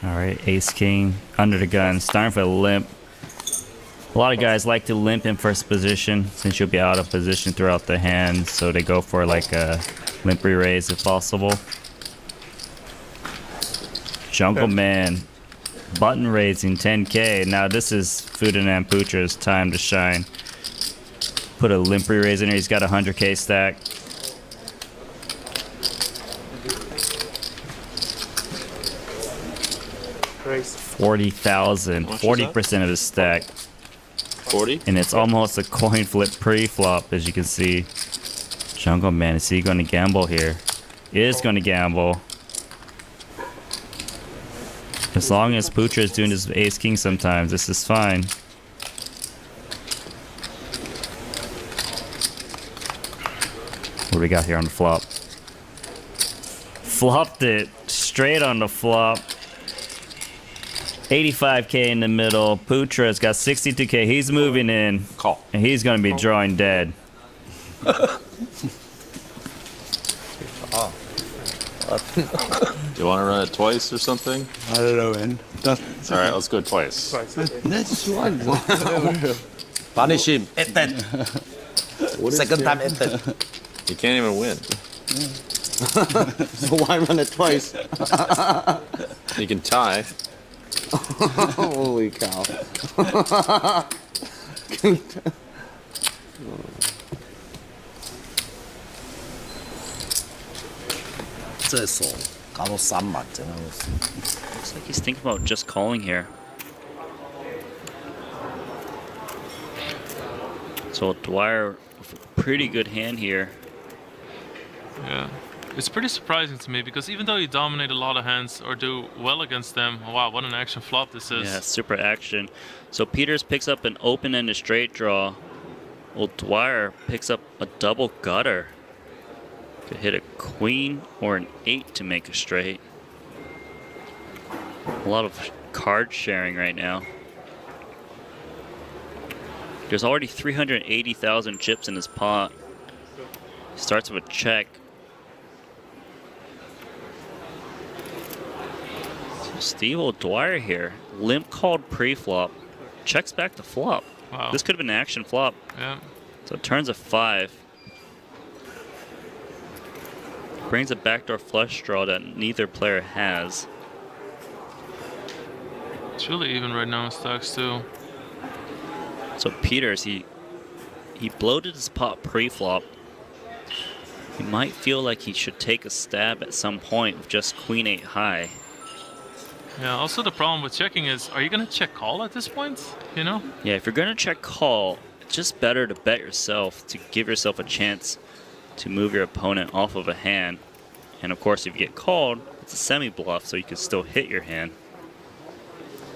All right, ace king under the gun, starting for the limp. A lot of guys like to limp in first position since you'll be out of position throughout the hand, so they go for like a limp re-raise if possible. Jungle Man, button raising 10k. Now this is Ferdinand Putra's time to shine. Put a limp re-raise in here. He's got a 100k stack. Raise. 40,000, 40% of his stack. 40? And it's almost a coin flip pre-flop, as you can see. Jungle Man, is he going to gamble here? He is going to gamble. As long as Putra is doing his ace king sometimes, this is fine. What do we got here on the flop? Flopped it straight on the flop. 85k in the middle. Putra's got 62k. He's moving in. Call. And he's going to be drawing dead. Do you want to run it twice or something? I don't know, man. All right, let's go twice. That's one. Punish him. Entered. Second time entered. You can't even win. So why run it twice? You can tie. Holy cow. 这手搞到3万，真的是。 Looks like he's thinking about just calling here. So Dwyer with a pretty good hand here. Yeah. It's pretty surprising to me because even though you dominate a lot of hands or do well against them, wow, what an action flop this is. Yeah, super action. So Peters picks up an open-ended straight draw. Well, Dwyer picks up a double gutter. Could hit a queen or an 8 to make a straight. A lot of card sharing right now. There's already 380,000 chips in his pot. He starts with a check. So Steve O'Dwyer here. Limp called pre-flop. Checks back to flop. Wow. This could have been an action flop. Yeah. So it turns a 5. Brings a backdoor flush draw that neither player has. It's really even right now in stacks too. So Peters, he bloated his pot pre-flop. He might feel like he should take a stab at some point with just queen 8 high. Yeah, also the problem with checking is, are you going to check call at this point? You know? Yeah, if you're going to check call, it's just better to bet yourself to give yourself a chance to move your opponent off of a hand. And of course, if you get called, it's a semi-bluff, so you can still hit your hand.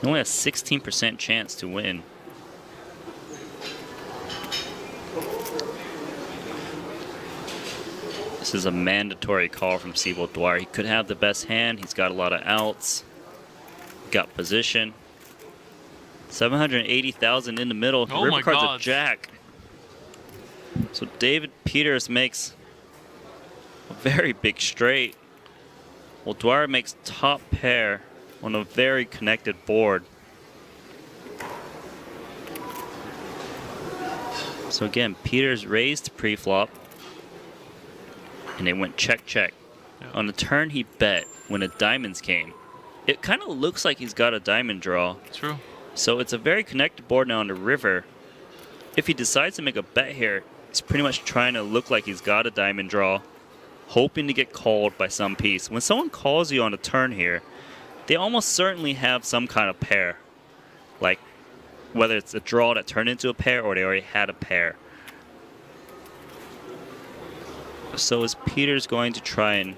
You only have 16% chance to win. This is a mandatory call from Steve O'Dwyer. He could have the best hand. He's got a lot of outs. Got position. 780,000 in the middle. Oh River my card's God. a jack. So David Peters makes a very big straight. Well, Dwyer makes top pair on a very connected board. So again, Peters raised pre-flop. And they went check, check. Yeah. On the turn, he bet when the diamonds came. It kind of looks like he's got a diamond draw. True. So it's a very connected board now on the river. If he decides to make a bet here, he's pretty much trying to look like he's got a diamond draw, hoping to get called by some piece. When someone calls you on a turn here, they almost certainly have some kind of pair. Like, whether it's a draw that turned into a pair or they already had a pair. So is Peters going to try and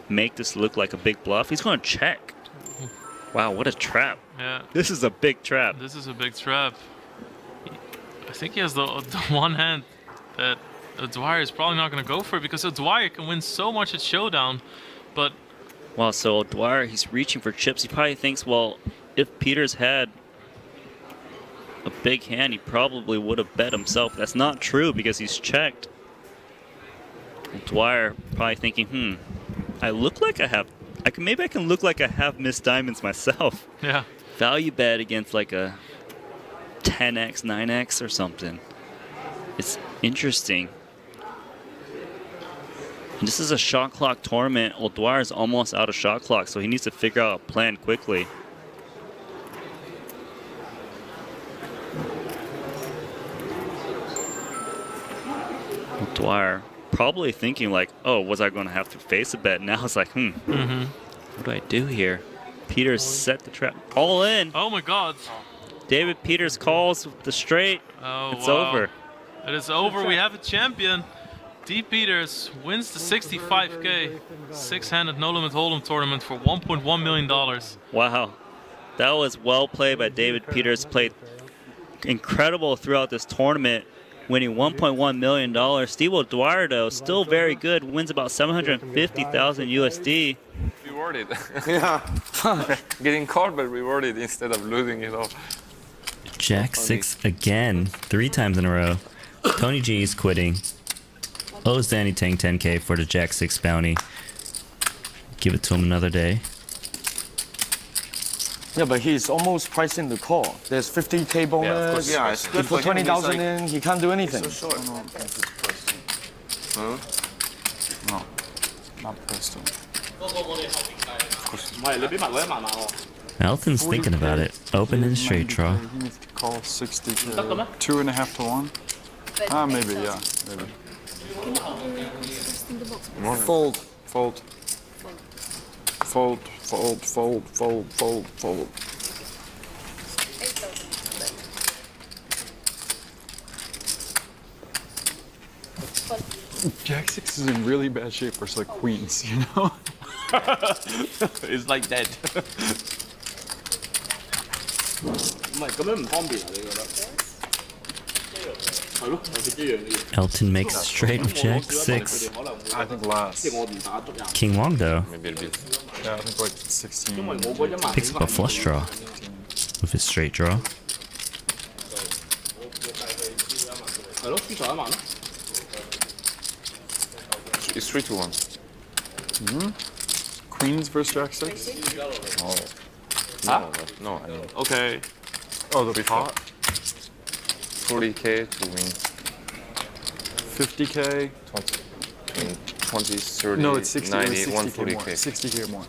make this look like a big bluff? He's going to check. Wow, what a trap. Yeah. This is a big trap. This is a big trap. I think he has the one hand that Dwyer is probably not going to go for because Dwyer can win so much at showdown, but Wow, so Dwyer, he's reaching for chips. He probably thinks, well, if Peters had a big hand, he probably would have bet himself. That's not true because he's checked. Dwyer probably thinking, I look like I have Maybe I can look like I have missed diamonds myself. Yeah. Value bet against like a 10x, 9x or something. It's interesting. And this is a shot clock tournament. O'Dwyer is almost out of shot clock, so he needs to figure out a plan quickly. O'Dwyer probably thinking like, oh, was I going to have to face a bet? Now it's like, what do I do here? Peters set the trap. All in. Oh my God. David Peters calls with the straight. Oh, It's wow. over. It is over. We have a champion. D. Peters wins the 65K six-handed no-limit hold'em tournament for $1.1 million. Wow. That was well played by David Peters. Played incredible throughout this tournament, winning $1.1 million. Steve O'Dwyer, though, still very good. Wins about $750,000 USD. Rewarded. Yeah. Getting caught but rewarded instead of losing it all. Jack 6 again, 3 times in a row. Tony G is quitting. Owes Danny Tang 10K for the Jack 6 bounty. Give it to him another day. Yeah, but he's almost pricing the call. There's 50K bonus. Yeah, it's He good put for him. He's 20,000 like, in, he can't do anything. so short. Huh? No, not postal. Alton's thinking about it. Open and straight draw. He needs to call 60K. 2.5 to 1. Ah, maybe, yeah, maybe. Fold. Fold. Fold, fold, fold, fold, fold, fold. Jack 6 is in really bad shape versus like queens, you know? It's like that. Elton makes straight with Jack 6. I think last. King Wong, though, Maybe it'd be. Yeah, I think like 16. picks up a flush draw with his straight draw. It's 3 to 1. Queens versus Jack 6? No, I mean Okay. Oh, the pot? 40K to win 50K? 20, 30, No, it's 60. 90, It was 60K more. 140K. 60K more.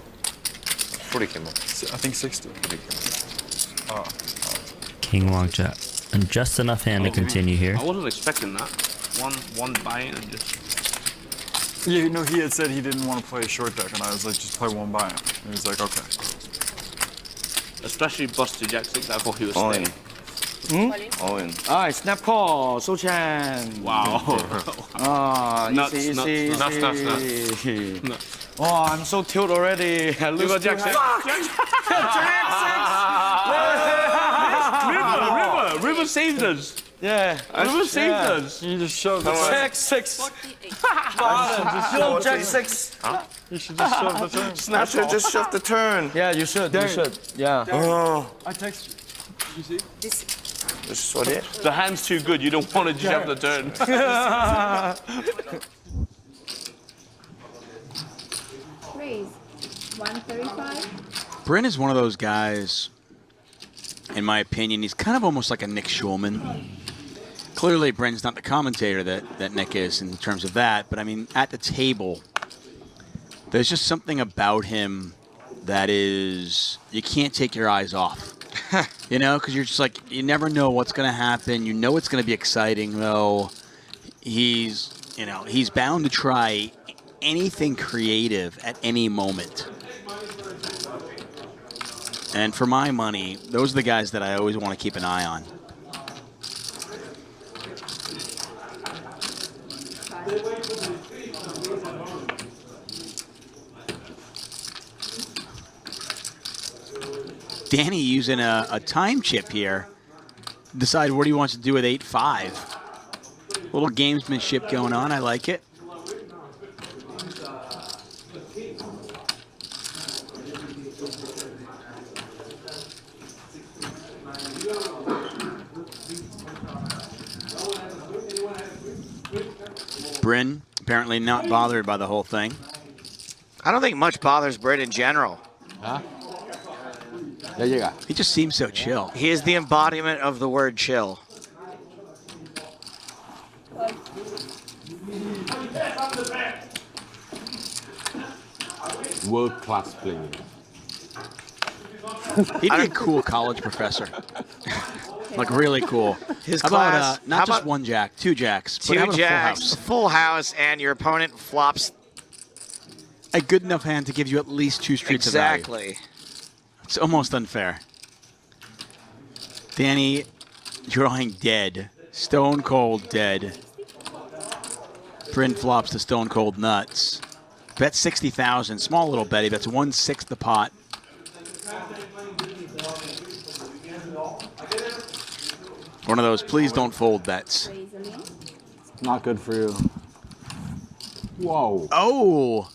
40K more. I think 60. 40K Oh. King Wong Jack. And just enough hand to continue here. I wasn't expecting that. One buy-in and just... Yeah, you know, he had said he didn't want to play a short deck, and I was like, just play one buy-in. And he was like, okay. Especially busted Jack 6, I thought he was All in. staying. All in. Alright, snap call, So Chan. Wow. Ah, Nuts, easy, nuts, easy, nuts, easy. Nuts. Oh, I'm so tilt already. I lose got Jack 6. River saved us. Yeah. River saved us. You just shove the Jack 6. Yo, Jack 6. You should just shove the turn. Snapchat just shoved the turn. Yeah, you should. You should. Yeah. Oh, I text you. You see? just what it. The hand's too good. You don't want to jump the turn. Raise 135. Bryn is one of those guys, in my opinion, he's kind of almost like a Nick Schulman. Clearly, Bryn's not the commentator that Nick is in terms of that, but I mean, at the table, there's just something about him that is, you can't take your eyes off. You know, because you're just like, you never know what's going to happen. You know it's going to be exciting, though. He's bound to try anything creative at any moment. And for my money, those are the guys that I always want to keep an eye on. Danny using a time chip here. Decide what he wants to do with 8-5. Little gamesmanship going on. I like it. Bryn apparently not bothered by the whole thing. I don't think much bothers Britt in general. He just seems so chill. He is the embodiment of the word chill. World-class player. He'd be a cool college professor. Like really cool. His how class, about not just one jack, two jacks. But how two about jacks, a full house? full house, and your opponent flops. A good enough hand to give you at least 2 streets of value. Exactly. It's almost unfair. Danny drawing dead. Stone cold dead. Bryn flops to stone cold nuts. Bet 60,000. Small little bet. He bets 1/6 the pot. One of those please don't fold bets. Not good for you. Whoa. Oh!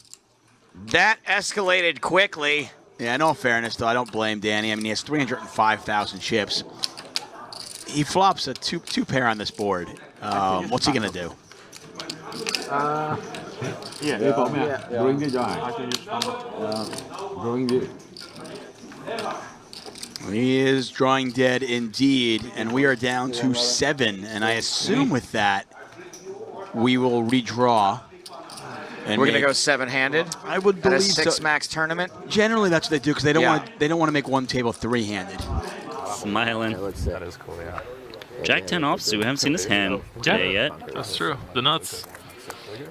That escalated quickly. Yeah, in all fairness, though, I don't blame Danny. I mean, he has 305,000 chips. He flops a two pair on this board. What's he going to do? Bring the giant. Bring the. He is drawing dead indeed, and we are down to 7. And I assume with that, we will redraw. And we're gonna go 7-handed. I would at believe a 6 so. max tournament. Generally, that's what they do because they don't want to make one table 3-handed. Smiling. That is cool, yeah. Jack 10 offsuit. We haven't seen this hand today yet. That's true. The nuts.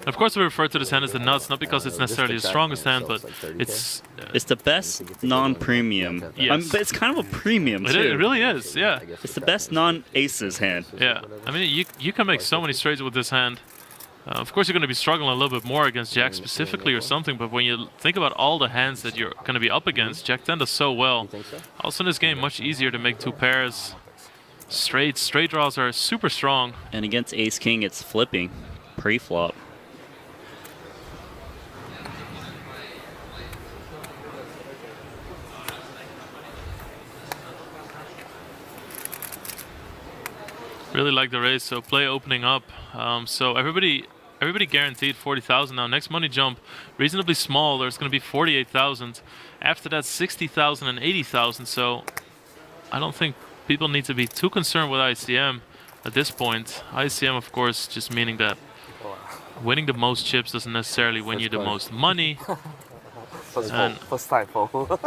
Of course, we refer to this hand as the nuts, not because it's necessarily the strongest hand, but it's the best non-premium. Yes. But it's kind of a premium too. It really is, yeah. It's the best non-aces hand. Yeah, I mean, you can make so many straights with this hand. Of course, you're going to be struggling a little bit more against Jack specifically or something, but when you think about all the hands that you're going to be up against, Jack 10 does so well. Also in this game, much easier to make 2 pairs. Straight draws are super strong. And against Ace-King, it's flipping pre-flop. Really like the raise, so play opening up. So everybody guaranteed 40,000 now. Next money jump, reasonably small. There's going to be 48,000. After that, 60,000 and 80,000. So I don't think people need to be too concerned with ICM at this point. ICM, of course, just meaning that winning the most chips doesn't necessarily win you the most money. And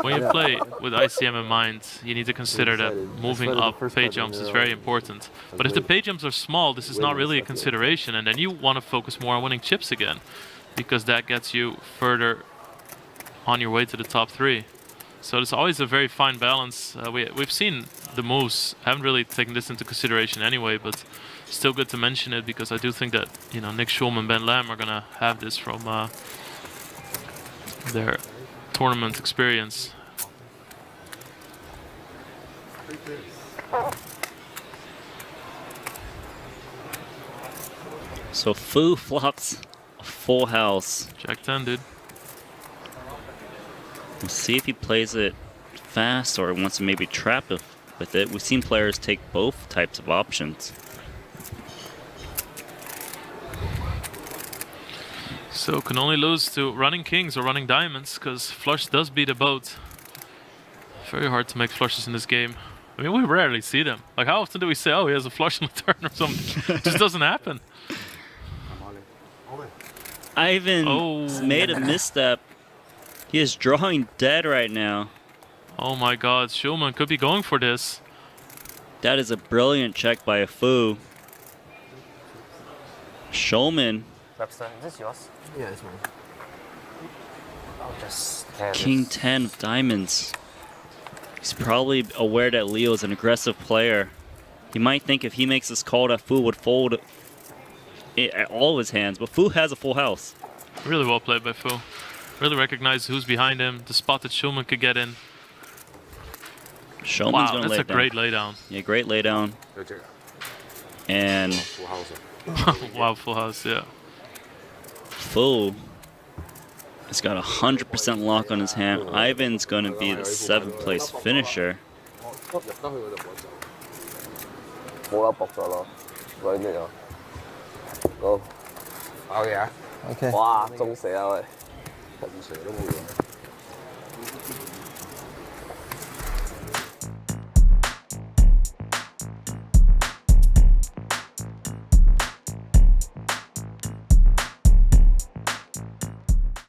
when you play with ICM in mind, you need to consider that moving up pay jumps is very important. But if the pay jumps are small, this is not really a consideration, and then you want to focus more on winning chips again, because that gets you further on your way to the top 3. So it's always a very fine balance. We've seen the moves, haven't really taken this into consideration anyway, but still good to mention it because I do think that Nick Schulman, Ben Lam are gonna have this from their tournament experience. So Fu flops a full house. Jack 10, dude. We'll see if he plays it fast or wants to maybe trap with it. We've seen players take both types of options. So can only lose to running kings or running diamonds, because flush does beat a boat. Very hard to make flushes in this game. I mean, we rarely see them. Like, how often do we say, oh, he has a flush on the turn or something? It just doesn't happen. Ivan made a misstep. He is drawing dead right now. Oh my god, Schulman could be going for this. That is a brilliant check by a Fu. Schulman. Webster, is this yours? Yeah, it's mine. I'll just King 10 of diamonds. He's probably aware that Leo is an aggressive player. He might think if he makes this call that Fu would fold all his hands, but Fu has a full house. Really well played by Fu. Really recognizes who's behind him, the spot that Schulman could get in. Schulman's wow, gonna that's lay a it down. great laydown. Yeah, great laydown. And wow, full house, yeah. Fu has got 100% lock on his hand. Ivan's going to be the 7th place finisher. Oh yeah. Okay. Wow, 中死啊喂！ Put this here,